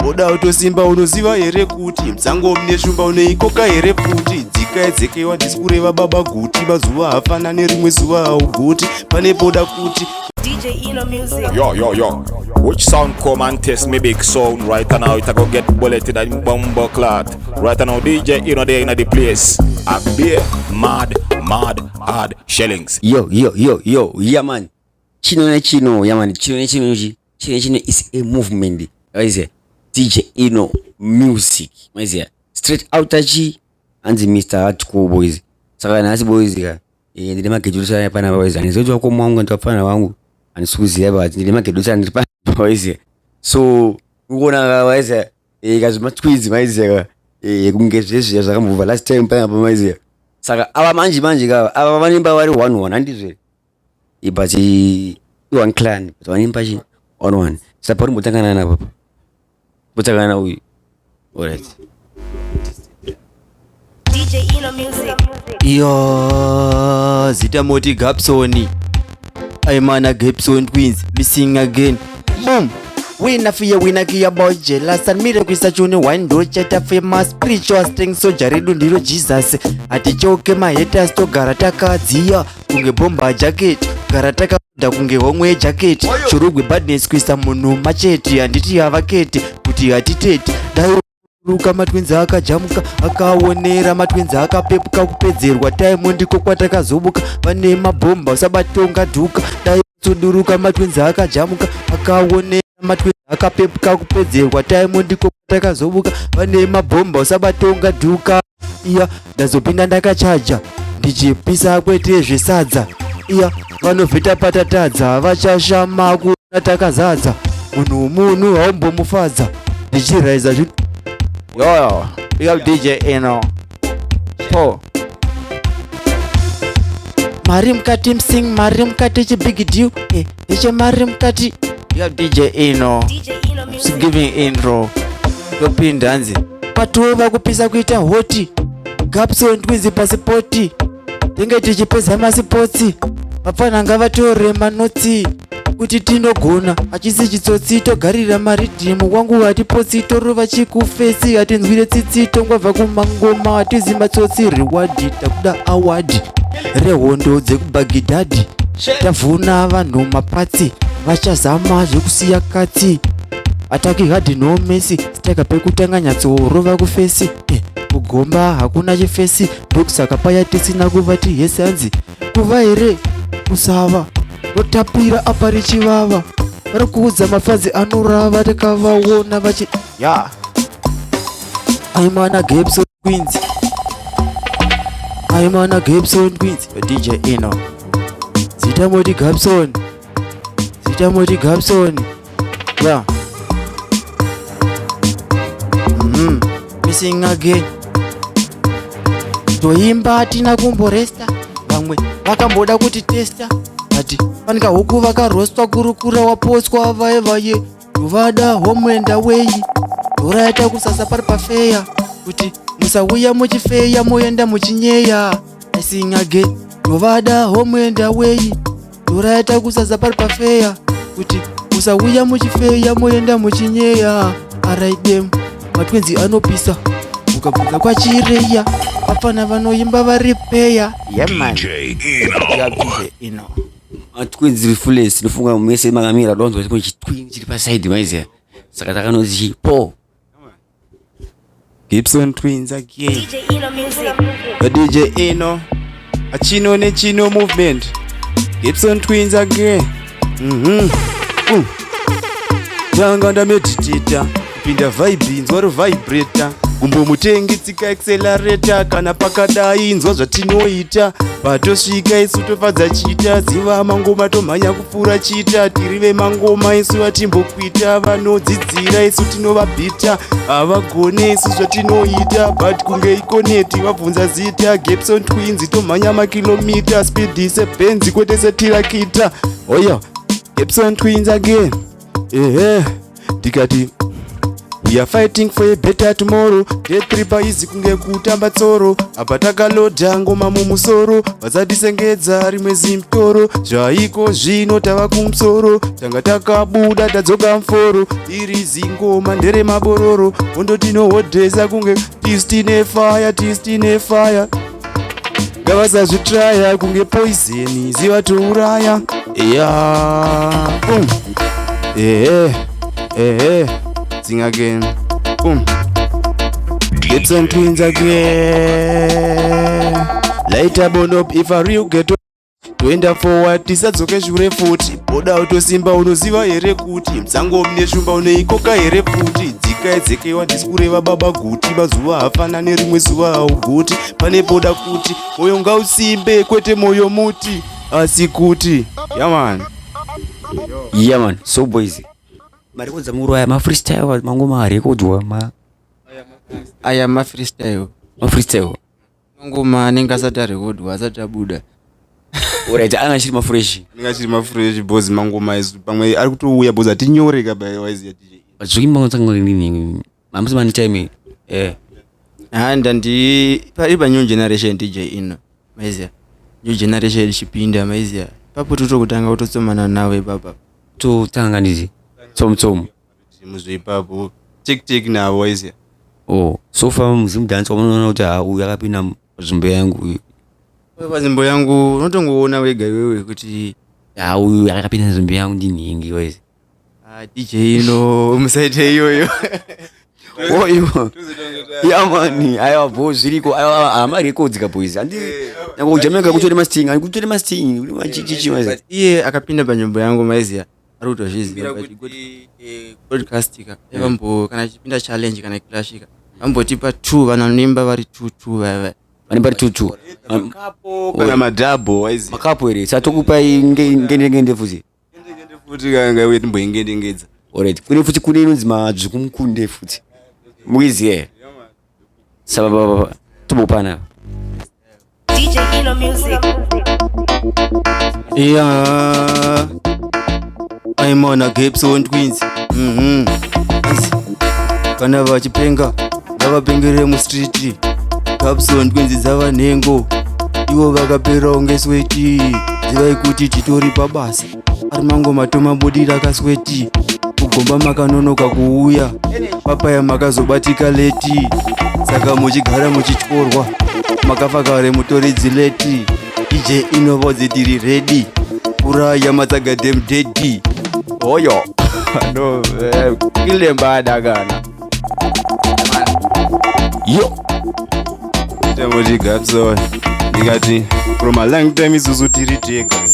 Boda utosimba unoziva here kuti mtsango mune shumba unoikoka here futi. Dzika edzekewa ndikureva baba guti. Mazuva hafana nerimwe zuva hauguti. Pane boda kuti DJ Inno music. Yo. Which sound come and test me big sound right now? It a go get bulleted and bumbo clot. Right now DJ Inno there in the place. A beer, mad, hard shellings. Yo, yeah man. Chino, yeah man. Chino is a movement. What is it? DJ Inno music. What is it? Straight out of G and the Mr. Hardcore boys. Saka nasi boys ya. Nilema kejulisha ya pana boys. Anizoja kwa mwangu nitafana wangu. Anisuzi ya ba. Nilema kejulisha nitafana boys. So uona boys ya. Kazuma squeeze boys ya. Kungejeshi ya saka move last time pana boys ya. Saka aba manji ka. Aba manimba wari 1-1 andizwe. Ibaji one clan. Wanimba ji 1-1. Sapori mutangana na papa. Mutangana huyu. Alright. DJ Inno music. Yo, zita moti Gapsoni. I'm on a Gibson Twins, missing again. Boom. Winner for your winner kia boy jealous and mira kwisa chuni wine do cheta famous spiritual strength so jaridu ndiro Jesus. Ati choke my haters to garataka dzia kunge bomba jacket. Garataka da kunge homwe jacket. Churugwe badness kwisa munu macheti anditi havaketi kuti atiteti. Dai ruka matwinza akajamuka akaonera matwinza akapepuka kupedzerwa time ndiko kwatakazobuka vane mabhomba usabatonga dhuka dai tsuduruka matwinza akajamuka akaonera matwinza akapepuka kupedzerwa time ndiko kwatakazobuka vane mabhomba usabatonga dhuka iya ndazopinda ndakachaja ndichipisa kwete zvesadza iya vanovheta patatadza vachashama kuna takazadza munhu haumbomufadza ndichiraiza zvinhu. Yo, big up DJ Inno. Po. Mari mkati msing, mari mkati chi big deal. Iche mari mkati. Big up DJ Inno. DJ Inno music. Giving intro. Yopinda nzi. Patuwa kupisa kuita hoti. Gapson Twins pasipoti. Tenge tichipeza masipotsi. Mapana ngavatore manotsi. Kuti tinogona achisi chitsotsi togarira maridhimu wangu hatipotsi torova chikufesi hatinzwire tsitsito ngwabva kumangoma hatizimba tsotsi rewadi takuda awadi rehondo dzekubhagidhadhi tavhuna vanhu mapatsi vachazama zvekusiya katsi ataki hadhi no mesi sitaka pekutanga nyatsorova kufesi kugomba hakuna chifesi ndokusaka paya tisina kuva tihesi hanzi kuva here kusava rotapira apa richivava vari kuudza mafadzi anorava takavaona vachi ya aimana Gibson Twins DJ Inno zitamoti Gapson ya missing again toimba hatina kumboresta vamwe vakamboda kuti testa ati panika huku vakarostwa kurukura waposwa vaye ndovada homwenda weyi ndoraita kusasa pari pafeya kuti musauya muchifeya moenda muchinyeya asingage ndovada homwenda weyi ndoraita kusasa pari pafeya kuti musauya muchifeya moenda muchinyeya araidem matwenzi anopisa ukabvunza kwachireya vafana vanoimba varipeya Yeah, DJ Inno. Twins refulles nifunga mese makamira donzo chiko twin chiri pa side maize. Saka takanozi po. Gibson Twins again. DJ Inno music. DJ Inno. A chino movement. Gibson Twins again. Tanga ndameditita. Pinda vibe nzwaro vibrator. Gumbo mutengi tsika accelerator kana pakadai inzwa zvatinoita patosvika isu tofadza chita ziva mangoma tomhanya kupfuura chita tirive mangoma isu vatimbokwita vanodzidzira isu tinovabhita havagone isu zvatinoita but kunge ikoneti vabvunza zita Gibson Twins tomhanya makilomita speed sebenzi kwete setirakita oya Gibson Twins again tikati We are fighting for a better tomorrow. Day 3 paizi kunge kutamba tsoro. Apa takalodha ngoma mumusoro. Vasatisengedza rimwe zimtoro. Zvaiko zvino tava kumusoro. Tanga takabuda tadzoka mforo. Iri zingoma ndere mabororo. Ondoti nohodhesa kunge tistine fire. Ngavasazvitraya kunge poison zivatouraya. Yeah. Boom. Sing again. Boom. Get some twins again. Lighter burn up if a real ghetto. Toenda forward tisadzoke shure futi. Boda utosimba unoziva here kuti msango mune shumba unoikoka here futi. Dzika edzekewa ndisikureva baba guti. Mazuva hafana nerimwe zuva hauguti. Pane boda kuti moyo ngausimbe kwete moyo muti. Asi kuti yaman. Yeah man, so boys. Marikodza muru aya ma freestyle mangoma arekodwa ma Aya ma freestyle. Ngoma anenge asati arekodwa asati abuda. Alright, angachiri ma fresh. Ndingachiri ma fresh boss mangoma esu pamwe ari kutouya boss atinyoreka by wise ya DJ. Zvimwe ngotsanga nini. Mamusi mani time. Handa ndi paripa new generation DJ Inno. Maize. New generation chipinda maize. Papo tutokutanga kutotsomana nawe baba. Totanga ndizi. Tsom. Muzvipapo. Tik na wise. Oh, so far Zimdancehall unoona kuti uyu akapinda nzvimbo yangu uyu. Pazimbo yangu unotongoona wega iwewe kuti uyu akapinda nzvimbo yangu ndinhingi wese. DJ Inno musaite iyoyo. Oyo. Yamani, ayo boss ziriko ama records ka boys. Andi ngojameka kutore masting, uri machichichi wese. Iye akapinda panyumba yangu maiziya. Ari kutozviziva kuti podcastika. Vambo kana chipinda challenge kana clashika. Vambotipa 2 vanoimba vari 2 vava. Vanenge vari 2. Makapo kana madouble waizi. Makapo ere satokupa ngende futi. Ngende futi kanga wewe timboingedengedza. Alright, kune futi kune inonzi madzvukumkunde futi. Muiziye. Sababa tubopana. DJ Inno music. Yeah. I'm on a Ghetto twins. Kana vachipenga ngavapengere mustreet. Ghetto twins dzava nhengo. Ivo vakapera unge sweti. Zivai kuti titori pabasa. Ari mangoma tomabudira kasweti. Kugomba makanonoka kuuya. Papaya makazobatika leti. Saka muchigara muchityorwa. Makafa kare mutoridzi leti. DJ Inno vodzi tiri ready. Uraya matsaga dem daddy. Oyo. No, kile mbada kana. Yo. Tembo digapso. Digati from a long time isuzu tiri tega.